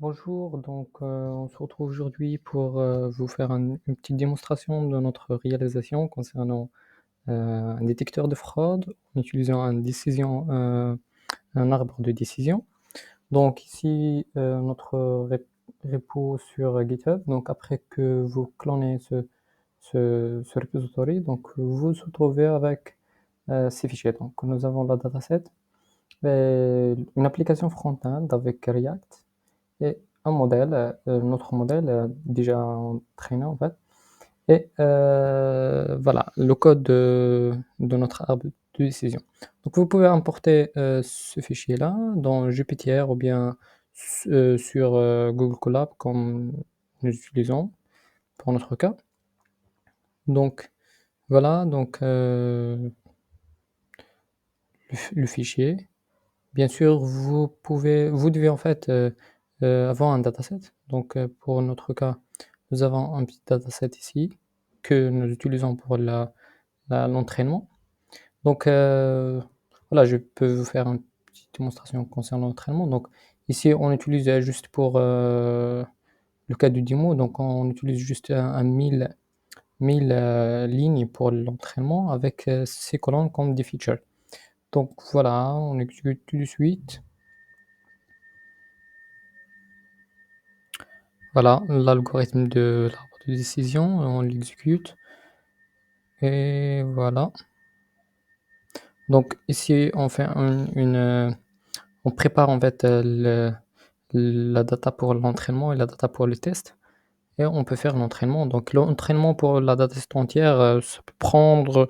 Bonjour, on se retrouve aujourd'hui pour vous faire une petite démonstration de notre réalisation concernant un détecteur de fraude en utilisant un arbre de décision. Donc ici, notre repo sur GitHub. Donc après que vous clonez ce repository, donc vous vous retrouvez avec ces fichiers. Donc nous avons la dataset, une application front-end avec React et un modèle, notre modèle déjà entraîné en fait. Et voilà, le code de notre arbre de décision. Donc vous pouvez importer ce fichier-là dans Jupyter ou bien sur Google Colab comme nous utilisons pour notre cas. Donc voilà, donc le fichier. Bien sûr, vous devez en fait avoir un dataset. Donc pour notre cas, nous avons un petit dataset ici que nous utilisons pour l'entraînement. Donc voilà, je peux vous faire une petite démonstration concernant l'entraînement. Donc ici, on utilise juste pour le cas du démo, donc on utilise juste un 1000 lignes pour l'entraînement avec ces colonnes comme des features. Donc voilà, on exécute tout de suite. Voilà, l'algorithme de l'arbre de décision, on l'exécute et voilà. Donc ici, on fait on prépare en fait la data pour l'entraînement et la data pour le test et on peut faire l'entraînement. Donc l'entraînement pour la data set entière, ça peut prendre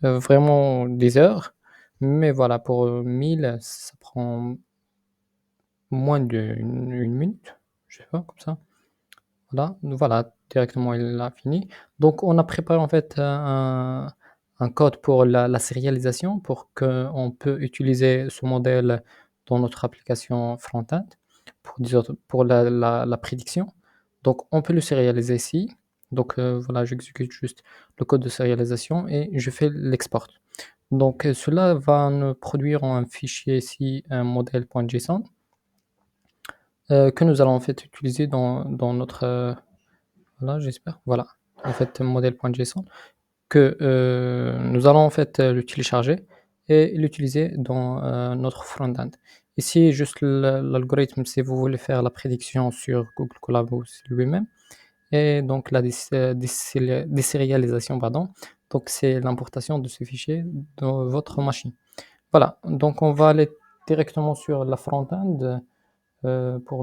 vraiment des heures, mais voilà, pour 1000, ça prend moins d'une minute, je sais pas, comme ça. Voilà, directement il a fini. Donc on a préparé en fait un code pour la sérialisation pour qu'on peut utiliser ce modèle dans notre application front-end pour la prédiction. Donc on peut le sérialiser ici. Donc voilà, j'exécute juste le code de sérialisation et je fais l'export. Donc cela va nous produire un fichier ici, un modèle.json que nous allons en fait utiliser dans notre voilà, j'espère. Voilà, en fait, modèle.json que nous allons en fait le télécharger et l'utiliser dans notre front-end. Ici, juste l'algorithme, si vous voulez faire la prédiction sur Google Colab ou sur lui-même, et donc la désérialisation, pardon. Donc, c'est l'importation de ce fichier dans votre machine. Voilà, donc on va aller directement sur la front-end. Pour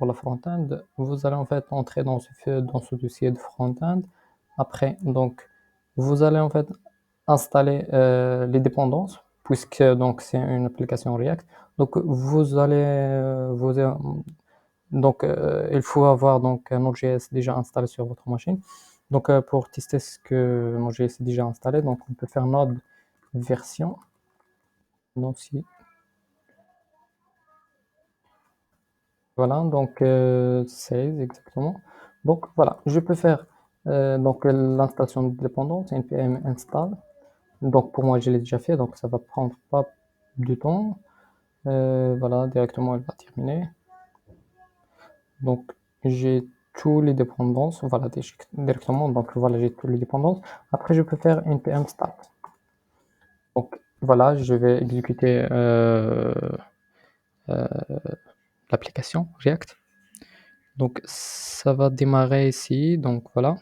la front-end, vous allez en fait entrer dans ce dossier de front-end. Après, donc, vous allez en fait installer les dépendances, puisque donc c'est une application React. Donc, il faut avoir donc un Node.js déjà installé sur votre machine. Donc, pour tester ce que Node.js est déjà installé, donc on peut faire node version. Donc, voilà, donc 16 exactement. Donc voilà, je peux faire donc l'installation de dépendance, npm install. Donc pour moi, je l'ai déjà fait, donc ça va prendre pas du temps. Voilà, directement, elle va terminer. Donc j'ai tous les dépendances, voilà, directement. Donc voilà, j'ai tous les dépendances. Après, je peux faire npm start. Donc voilà, je vais exécuter euh, l'application React. Donc ça va démarrer ici, donc voilà.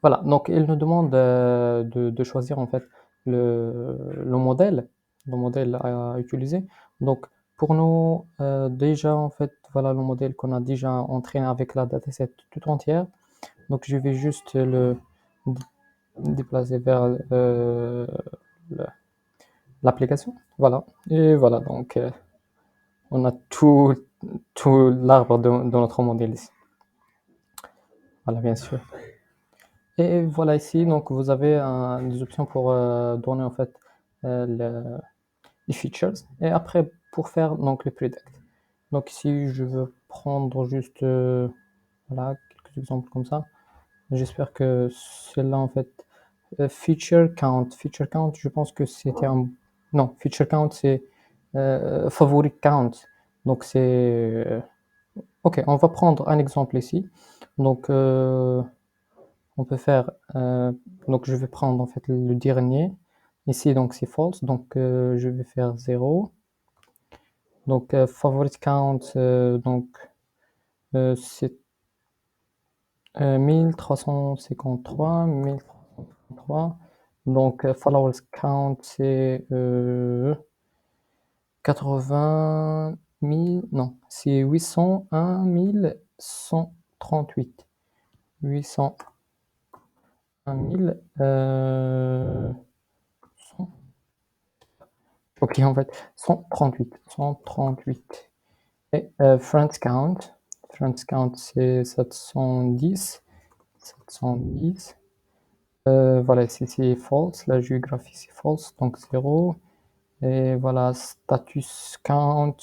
Voilà, donc il nous demande de choisir en fait le modèle, le modèle à utiliser. Donc pour nous, déjà en fait, voilà le modèle qu'on a déjà entraîné avec la dataset tout entière. Donc je vais juste le déplacer vers le- l'application. Voilà, et voilà, donc on a tout l'arbre de notre modèle ici. Voilà, bien sûr. Et voilà ici, donc vous avez des options pour donner en fait les features et après pour faire donc les predict. Donc ici, je veux prendre juste voilà quelques exemples comme ça. J'espère que celle-là en fait feature count. Feature count, je pense que c'était un non feature count c'est favorite count. Donc c'est OK, on va prendre un exemple ici. Donc, on peut faire, donc je vais prendre en fait le dernier. Ici, donc c'est false, donc je vais faire 0. Donc, favorite count, c'est 1353, 1353. Donc, followers count, c'est 80 000, non, c'est 801 138. 801 000, 100. Ok, en fait, 138. 138. Et friends count, c'est 710. 710. Voilà, ici c'est false. La géographie c'est false, donc 0. Et voilà, status count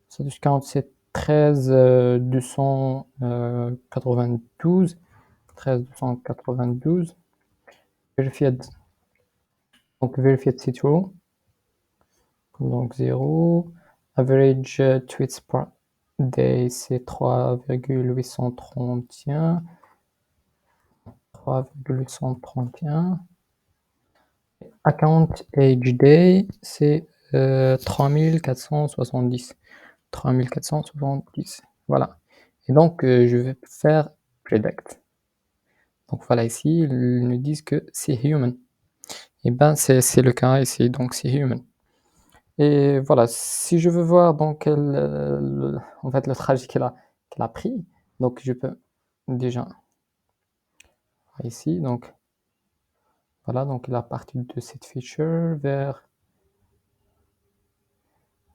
c'est 13 292. 13 292. Verified, donc verified c'est true. Donc 0. Average tweets per day, c'est 3,831. 3,831. Account age day, c'est 3470. 3470. Voilà. Et donc, je vais faire predict. Donc voilà, ici, ils nous disent que c'est human. Et ben, c'est le cas ici, donc c'est human. Et voilà, si je veux voir donc en fait, le trajet qu'il a pris, donc je peux déjà ici, donc voilà, donc il a parti de cette feature vers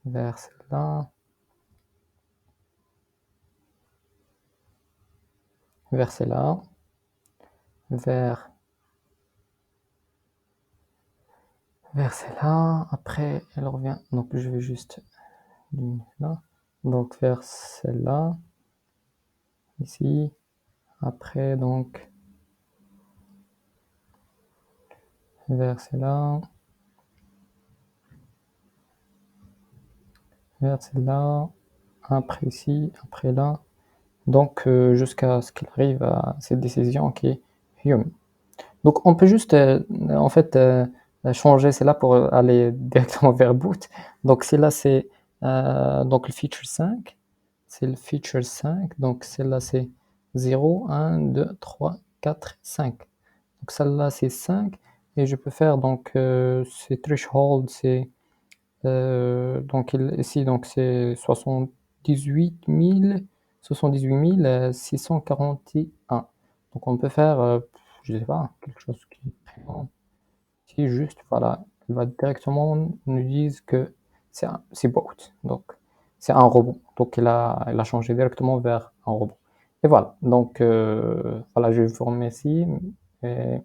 celle-là, vers celle-là, vers celle-là. Après, elle revient. Donc je vais juste diminuer là. Donc vers celle-là, ici. Après, donc vers celle-là, vers celle-là. Après ici, après là. Donc jusqu'à ce qu'il arrive à cette décision qui est human. Donc on peut juste en fait changer celle-là pour aller directement vers boot. Donc celle-là c'est donc le feature 5. C'est le feature 5. Donc celle-là c'est 0, 1, 2, 3, 4, 5. Donc celle-là c'est 5. Et je peux faire donc c'est threshold, c'est donc ici donc c'est 78 641. Donc on peut faire, je sais pas, quelque chose qui est très grand. Si juste, voilà, il va directement nous dire que c'est bot, donc c'est un robot. Donc il a changé directement vers un robot. Et voilà, donc voilà, je vous remercie. Et